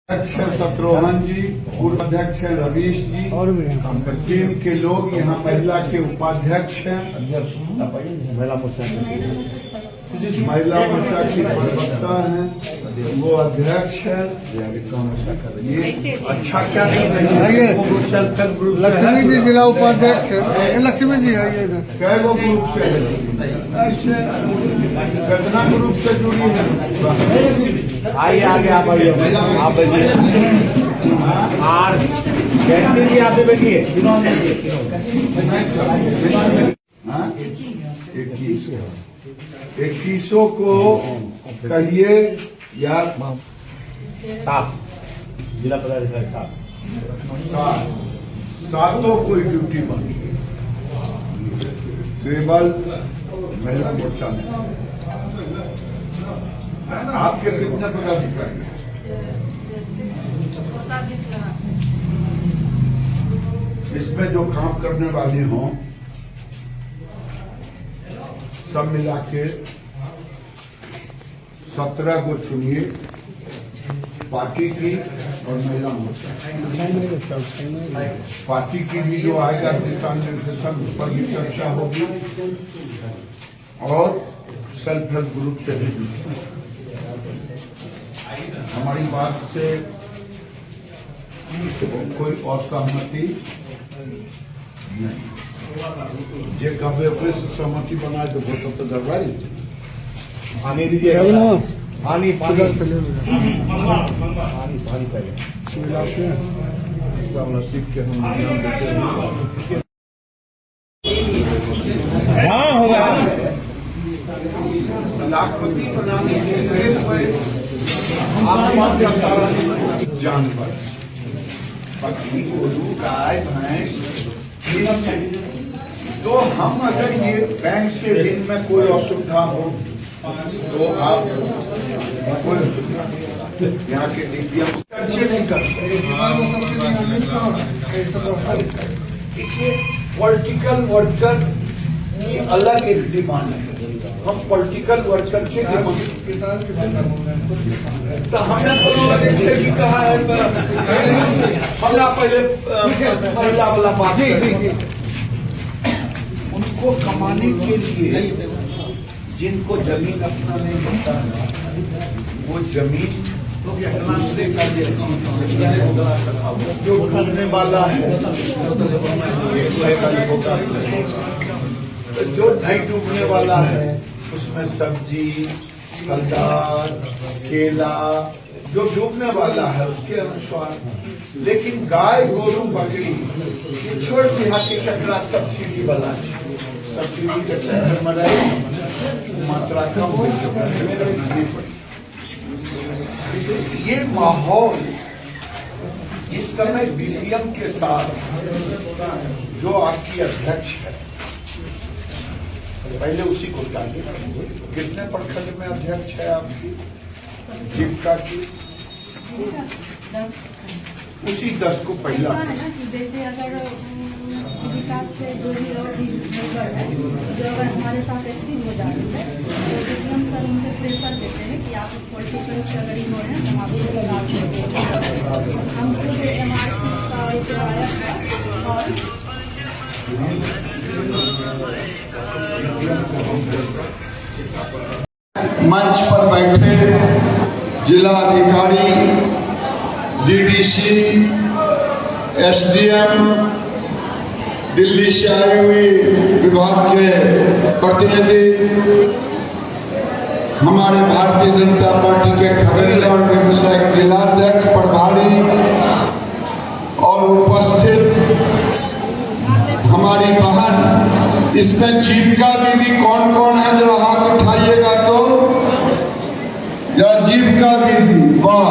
अध्यक्ष शत्रुघ्न जी, पूर्व अध्यक्ष हैं रवीश जी और टीम के लोग यहाँ महिला के उपाध्यक्ष हैं, महिला मोर्चा की प्रवक्ता हैं, वो अध्यक्ष है। ये अच्छा क्या self help group Lakshmi ji जिला उपाध्यक्ष है। लक्ष्मी जी है ये कै वो ग्रुप से है? ऐसे कितना ग्रुप से जुड़ी है? आइए आगे आप आइए, आप बैठिए। और जयंती जी आप बैठिए। 21 को कहिए यार साहब, जिला पदाधिकारी साहब, सातों कोई ड्यूटी बनी केवल महिला मोर्चा में। आपके कितने पदाधिकारी हैं? इसमें जो काम करने वाले हों सब मिला के 17 को चुनिए, पार्टी की और महिला मोर्चा। पार्टी की भी जो आएगा दिशा निर्देशन उस पर भी चर्चा होगी और सेल्फ हेल्प ग्रुप से भी हमारी बात से कोई असहमति नहीं। जे कभी सहमति बनाए तो वो सब तो गड़बड़ी। पानी दीजिए, पानी पानी पानी पहले सीख के हम देते हैं। हाँ होगा। लाखपति बनाने के लिए आसमान का सारा जानवर, पक्षी, गोरू, गाय, भैंस, तो हम अगर ये बैंक से ऋण में कोई असुविधा हो तो आप कोई असुविधा यहाँ के डीपीएम अच्छे नहीं करते। पॉलिटिकल वर्कर की अलग एक डिमांड है। हम पॉलिटिकल वर्कर के तो हमने जैसे कि कहा है, हमने पहले महिला वाला बात उनको कमाने के लिए जिनको जमीन अपना नहीं मिलता वो जमीन दूसरे का जो डूबने वाला है, जो नहीं डूबने वाला है उसमें सब्जी, फलदार, केला जो डूबने वाला है उसके अनुसार। लेकिन गाय, गोरू, बकरी छोड़ दिया के चक्रा सब्सिडी वाला, सब्सिडी के चक्कर में रहे मात्रा कम हो ये माहौल इस समय बीपीएम के साथ जो आपकी अध्यक्ष है, पहले उसी को डालिए। कितने प्रखंड में अध्यक्ष है आपकी जीविका की? उसी 10 को पहला जैसे अगर जीविका से जो भी जो अगर हमारे साथ एक्टिव हो जाती है तो हम सर उनको प्रेशर देते हैं कि आप पॉलिटिकल से अगर इन हो रहे हैं तो हम आपको लगा देंगे। हम खुद MRP का इसे आया था और मंच पर बैठे जिला अधिकारी, डीडीसी, एसडीएम, दिल्ली से आए हुए विभाग के प्रतिनिधि, हमारे भारतीय जनता पार्टी के खगड़िया और बेगूसराय जिलाध्यक्ष, प्रभारी और उपस्थित हमारी बहन, इसमें जीविका दीदी कौन कौन है जरा हाथ उठाइएगा तो। या जीविका दीदी, वाह।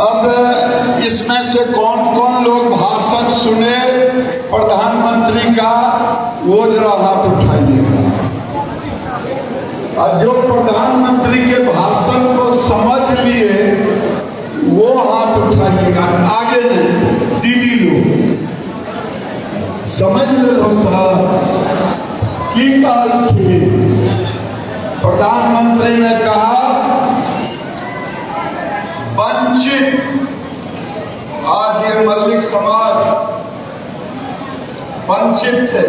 अब इसमें से कौन कौन लोग भाषण सुने प्रधानमंत्री का वो जरा हाथ उठाइएगा। और जो प्रधानमंत्री के भाषण को समझ लिए वो हाथ उठाइएगा। आगे नहीं, दीदी लोग समझ लो साहब की बात थी। प्रधानमंत्री ने कहा दलित समाज वंचित थे।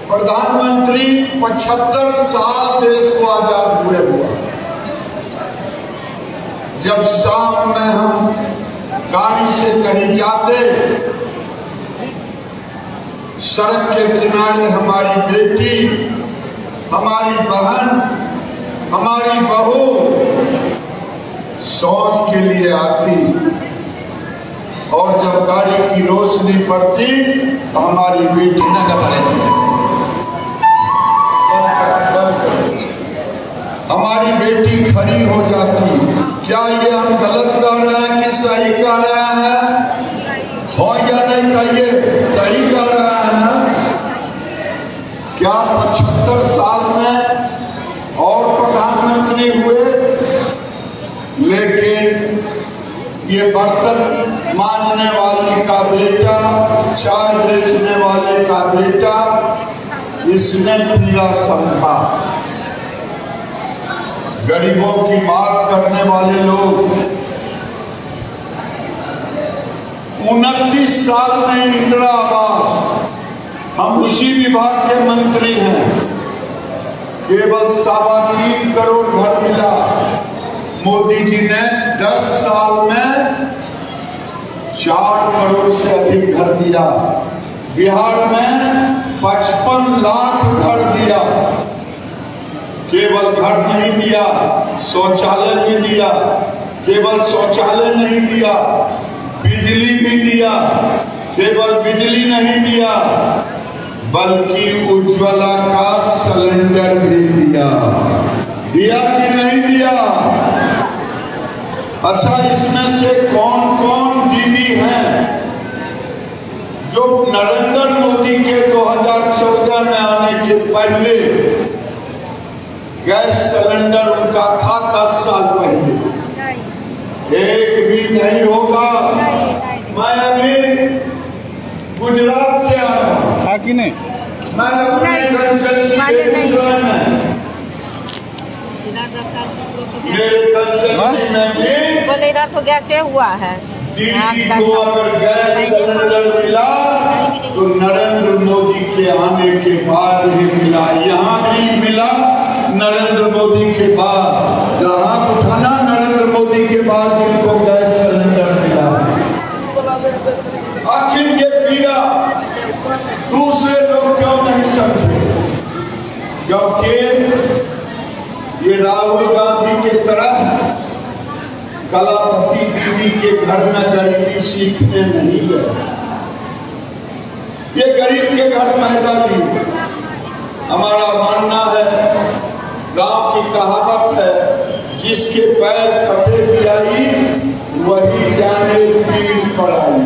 प्रधानमंत्री 75 साल देश को आजाद हुए हुआ। जब शाम में हम गाड़ी से कहीं जाते, सड़क के किनारे हमारी बेटी, हमारी बहन, हमारी बहू शौच के लिए आती, और जब गाड़ी की रोशनी पड़ती तो हमारी बेटी न हमारी बेटी खड़ी हो जाती। क्या ये हम गलत कर रहे हैं कि सही कर रहे हैं? हो या नहीं कहिए, सही कर रहे हैं ना? क्या 75 साल में और प्रधानमंत्री हुए, लेकिन ये बर्तन मांजने वाले का बेटा, चाय बेचने वाले का बेटा, इसने पीड़ा समझा। गरीबों की बात करने वाले लोग 29 साल में इंदिरा आवास, हम उसी विभाग के मंत्री हैं, केवल 3.25 करोड़ घर मिला। मोदी जी ने 10 साल में 4 करोड़ से अधिक घर दिया। बिहार में 55 लाख घर दिया। केवल घर नहीं दिया, शौचालय भी दिया। केवल शौचालय नहीं दिया, बिजली भी दिया। केवल बिजली नहीं दिया, बल्कि उज्ज्वला का सिलेंडर भी दिया। दिया कि नहीं दिया? अच्छा, इसमें से कौन कौन दीदी हैं जो नरेंद्र मोदी के 2014 में आने के पहले गैस सिलेंडर उनका था 10 साल पहले? एक भी नहीं होगा। मैं अभी गुजरात से आया हूँ, था कि नहीं? मैं अपने कंसल्टेंसी बेगूसराय में, मेरे कंसल्टेंसी में भी बोलेगा तो गैसे हुआ है। दीदी को अगर गैस सिलेंडर मिला तो नरेंद्र मोदी के आने के बाद ही मिला। यहाँ भी मिला नरेंद्र मोदी के बाद। हाथ उठाना, नरेंद्र मोदी के बाद जिनको गैस सिलेंडर मिला। आखिर ये पीड़ा दूसरे लोग क्यों नहीं समझे? क्योंकि ये राहुल गांधी के तरह कलापति दीदी के घर में गरीबी सीखने नहीं गए। ये गरीब के घर पैदा ली। हमारा मानना है, गांव की कहावत है, जिसके पैर कटे भी आई वही जाने पीर पर आई।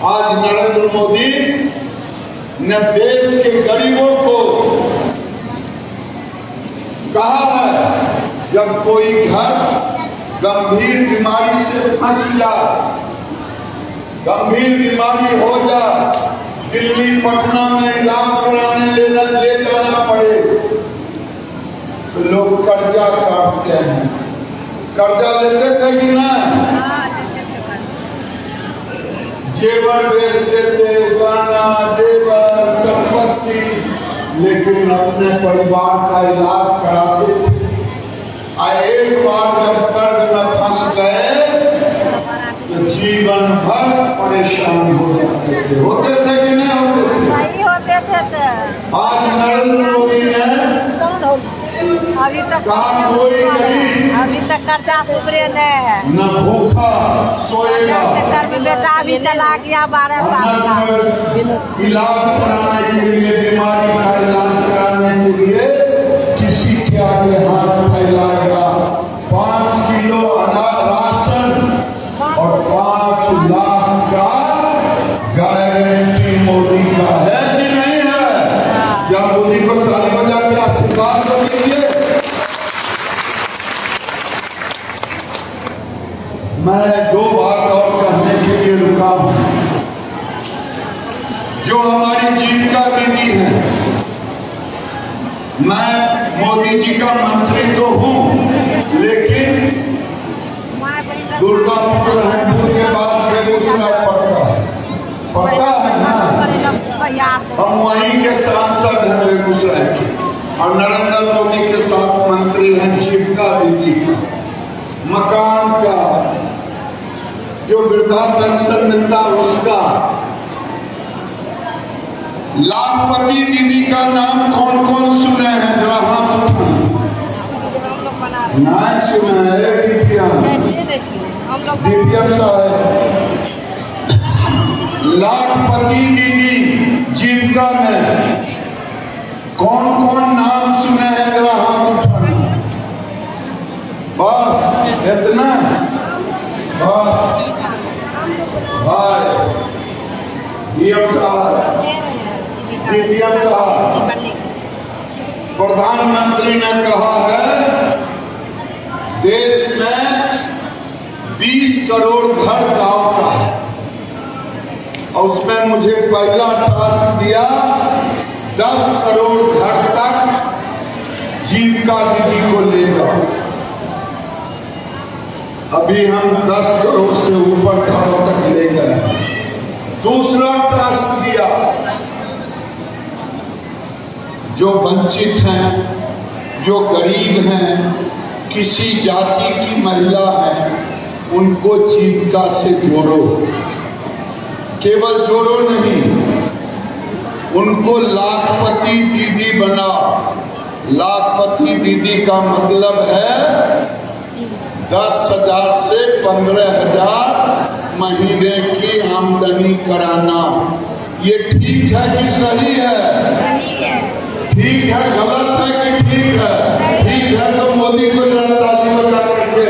आज नरेंद्र मोदी ने देश के गरीबों को कहा है, जब कोई घर गंभीर बीमारी से फंस जाए, गंभीर बीमारी हो जाए, दिल्ली पटना में इलाज कराने ले जाना पड़े, तो लोग कर्जा काटते हैं। कर्जा लेते थे कि ना? जेवर बेच देते, गहना जेवर संपत्ति, लेकिन अपने परिवार का इलाज कराते थे। एक बार जब कर्ज में फंस गए तो जीवन भर परेशान हो जाते थे। होते थे कि नहीं होते थे? नहीं होते थे। आज नरेंद्र मोदी ने अभी तक कहा कोई गरीब अभी तक कर्जा उभरे नहीं है। न भूखा सोएगा। बेटा भी चला गया 12 साल का। इलाज कराने के लिए, बीमारी का इलाज कराने के लिए किसी के आगे हाथ फैलाएगा। 5 किलो अनाज राशन और 5 लाख का गारंटी मोदी का है कि नहीं है? क्या मोदी को ताली बजा के आशीर्वाद दीजिए। मैं 2 बात और कहने के लिए रुका हूं। जो हमारी जीविका दीदी है, मैं मोदी जी का मंत्री तो हूं, लेकिन दुर्गापुर के बाद बेगूसराय जीविका दीदी का, मकान का, जो वृद्धा पेंशन मिलता उसका, लाखपति दीदी का नाम कौन कौन सुने हैं? जरा हाथ उठाएं। नहीं सुना है डीपीएम साहब। लाखपति दीदी जीविका में कौन कौन नाम सुने हैं? जरा हाथ उठाना। बस इतना, बस भाई डीएम साहब, डीपीएम साहब, प्रधानमंत्री ने कहा है देश में 20 करोड़ घर गांव का है, और उसमें मुझे पहला टास्क दिया 10 करोड़ घर तक जीविका दीदी को ले जाओ। अभी हम 10 करोड़ से ऊपर घरों तक ले गए। दूसरा टास्क दिया जो वंचित हैं, जो गरीब हैं, किसी जाति की महिला है, उनको जीविका से जोड़ो। केवल जोड़ो नहीं, उनको लाखपति दीदी बनाओ। लाखपति दीदी का मतलब है 10,000 से 15,000 महीने की आमदनी कराना। ये ठीक है कि सही है? ठीक है, गलत है कि ठीक है? ठीक है तो मोदी को जरा ताली बजा करके।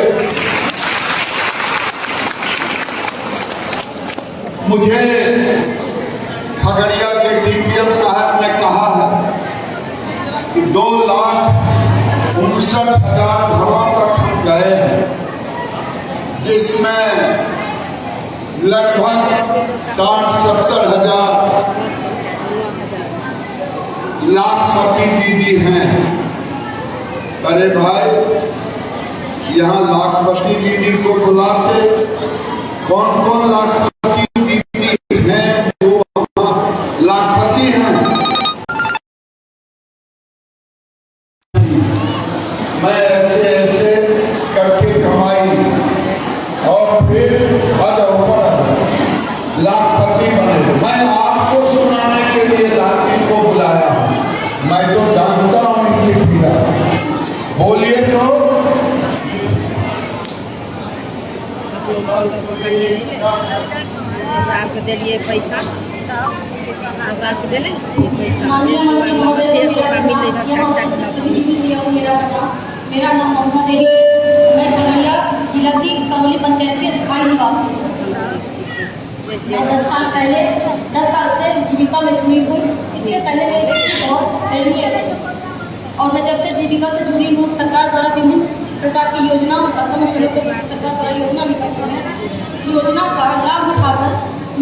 मुझे खगड़िया के डीपीएम साहब ने कहा है कि 2,59,000 घरों तक हम गए हैं, जिसमें लगभग 60-70 हजार लाखपति दीदी हैं। अरे भाई, यहाँ लाखपति दीदी को बुलाते, कौन कौन लाखपति दीदी हैं वो वहाँ लाखपति हैं? मैं ऐसे ऐसे करके कमाई और फिर लाखपति बने। मैं आपको सुनाने के लिए लाखपति को बुलाया हूं। मैं तो जानता हूं इनकी पीड़ा। बोलिए तो। आपको दे लिए पैसा, आपको दे लें माननीय मंत्री महोदय, मेरा नाम ममता देवी, मैं खगड़िया जिला की समोली पंचायत की स्थायी निवासी हूँ। मैं 10 साल से जीविका में जुड़ी हूँ। इससे पहले मेरी स्थिति बहुत दयनीय थी, और मैं जब से जीविका से जुड़ी हूँ, सरकार द्वारा विभिन्न प्रकार की योजनाओं का समय समय पर सरकार द्वारा योजना निकलती है। इस योजना का लाभ उठाकर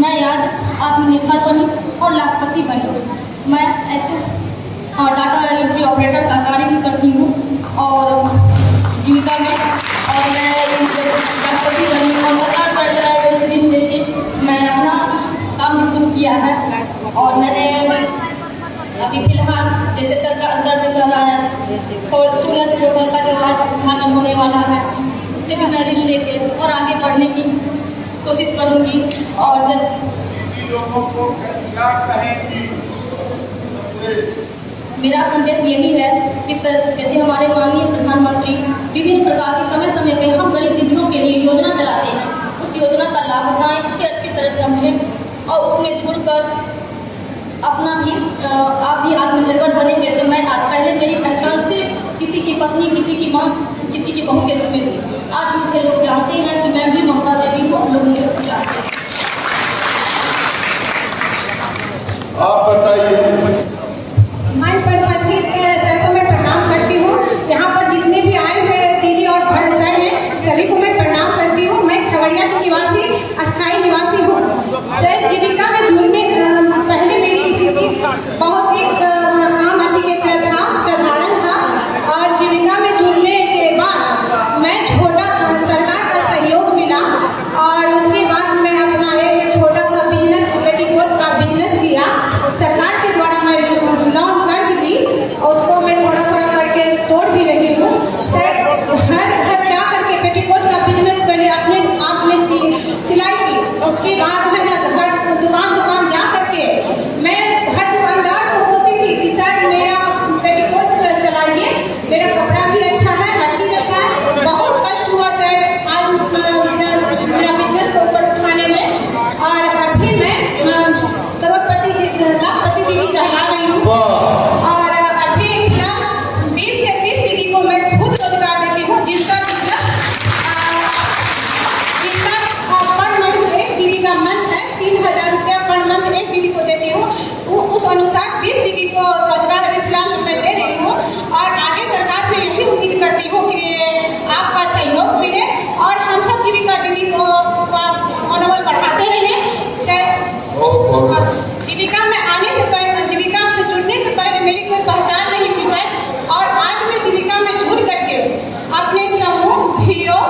मैं आज आत्मनिर्भर बनी और लाखपति बनी। मैं ऐसे डाटा एंट्री ऑपरेटर का कार्य भी करती हूँ और जीविका में, और मैं लाखपति बनी और सरकार द्वारा ऋण लेके मैं अपना काम भी शुरू किया है। और मैंने अभी फिलहाल जैसे सरकार सूरज पोर्टल का जो आज उद्घाटन होने वाला है, उससे भी मैं ऋण लेके और आगे बढ़ने की कोशिश करूंगी। और मेरा संदेश यही है कि जैसे हमारे माननीय प्रधानमंत्री विभिन्न प्रकार की समय समय पे हम गरीब दीदियों के लिए योजना चलाते हैं, उस योजना का लाभ उठाएं, उसे अच्छी तरह समझें और उसमें जुड़कर अपना ही आप भी आत्मनिर्भर बने। जैसे मैं आज, पहले मेरी पहचान सिर्फ किसी की पत्नी, किसी की माँ, किसी की बहू के रूप में थी। आज मुझे लोग जानते हैं कि मैं भी ममता देवी हूँ, लोग मुझे जानते हैं। आप बताइए। मैं उपस्थित सबको मैं प्रणाम करती हूँ। यहाँ पर जितने भी आए हुए दीदी और सर हैं, सभी को मैं प्रणाम करती हूँ। मैं खगड़िया की निवासी, अस्थायी निवासी हूँ। सर, जीविका में जुड़ने पहले मेरी स्थिति बहुत एक आम आदमी की तरह था, साधारण था, और जीविका में जुड़ने के बाद मैं सरकार का सहयोग मिला, और उसके बाद मैं अपना एक छोटा सा बिजनेस, पेटीकोट का बिजनेस किया। सरकार के द्वारा मैं लोन कर्ज ली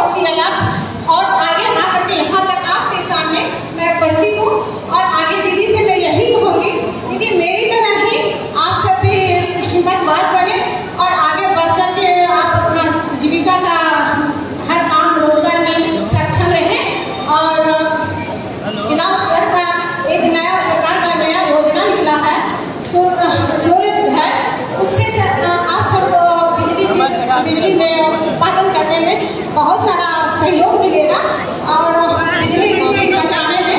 और CLF और आगे आकर के यहाँ तक आपके सामने मैं उपस्थित हूँ। और आगे दीदी से मैं यही कहूँगी, दीदी मेरी तरह ही आप सब भी हिम्मत बात बढ़े और आगे बढ़ चल के आप अपना जीविका का हर काम रोजगार में सक्षम रहें। और फिलहाल सर का एक नया सरकार का नया योजना निकला है सूर्य घर, उससे आप सबको बिजली में उत्पादन करने में बहुत सारा सहयोग मिलेगा और बिजली बचाने में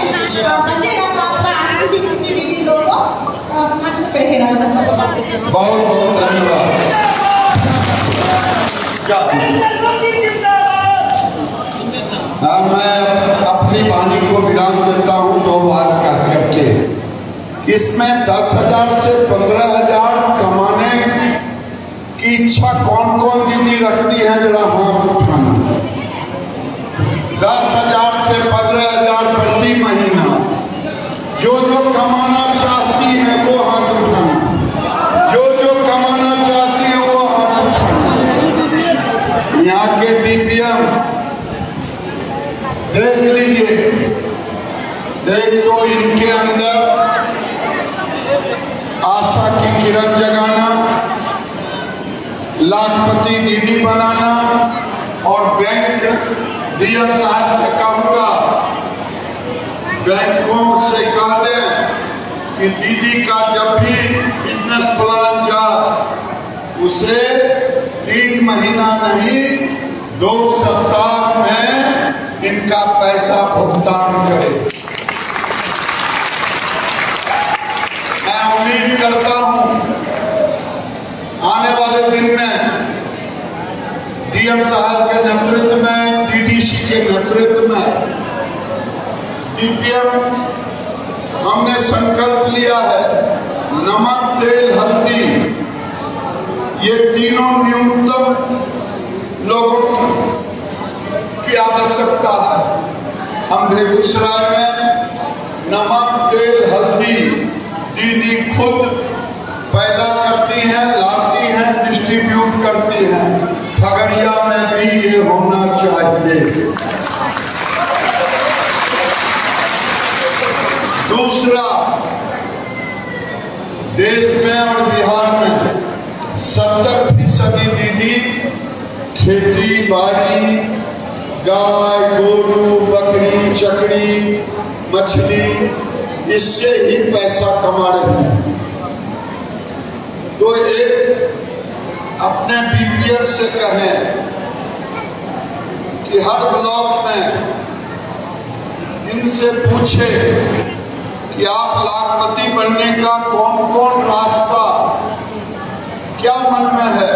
बचेगा तो आपका आर्थिक स्थिति दीदी लोगों मजबूत रहेगा। बहुत बहुत धन्यवाद। मैं अपनी वाणी को विराम देता हूँ 2 बात कह करके। इसमें 10,000 से 15,000 कमाने की इच्छा कौन कौन दीदी रखती है, जरा हाथ उठाना। 10,000 से 15,000 प्रति महीना जो कमाना चाहती है वो हाथ उठाना, जो कमाना चाहती है वो हाथ उठाना। यहाँ के DPM देख लीजिए, देख तो इनके अंदर आशा की किरण जगाना, लाखपति दीदी बनाना और बैंक DM साहब से कहूंगा, बैंकों से कह दें कि दीदी का जब भी बिजनेस प्लान जाए उसे 3 महीना नहीं 2 सप्ताह में इनका पैसा भुगतान करे। मैं उम्मीद करता हूं आने वाले दिन में DM साहब के नेतृत्व में, DDC के नेतृत्व में DPM हमने संकल्प लिया है, नमक, तेल, हल्दी ये तीनों न्यूनतम लोगों की आवश्यकता है। हम बेगूसराय में नमक, तेल, हल्दी दीदी खुद पैदा करती हैं, लाती हैं, डिस्ट्रीब्यूट करती हैं। खगड़िया में भी ये होना चाहिए। दूसरा, देश में और बिहार में 70% दीदी खेती बाड़ी, गाय गोरू, बकरी, चकड़ी, मछली, इससे ही पैसा कमा रहे हैं। तो एक अपने BPM से कहें कि हर ब्लॉक में इनसे पूछे कि आप लाखपति बनने का कौन कौन रास्ता क्या मन में है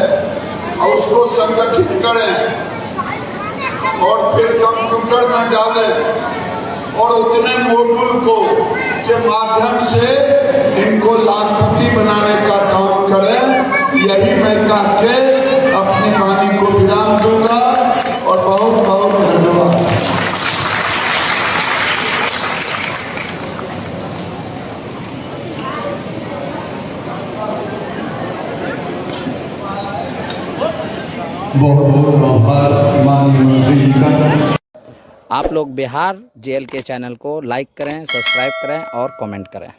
और उसको संगठित करें और फिर कंप्यूटर में डालें और उतने मॉड्यूल को के माध्यम से इनको लाखपति बनाने का काम करें। यही मैं कह के अपनी वाणी को विराम दूंगा और बहुत बहुत धन्यवाद। बहुत बहुत आभार माननीय मंत्री जी का। आप लोग बिहार JLK चैनल को लाइक करें, सब्सक्राइब करें और कमेंट करें।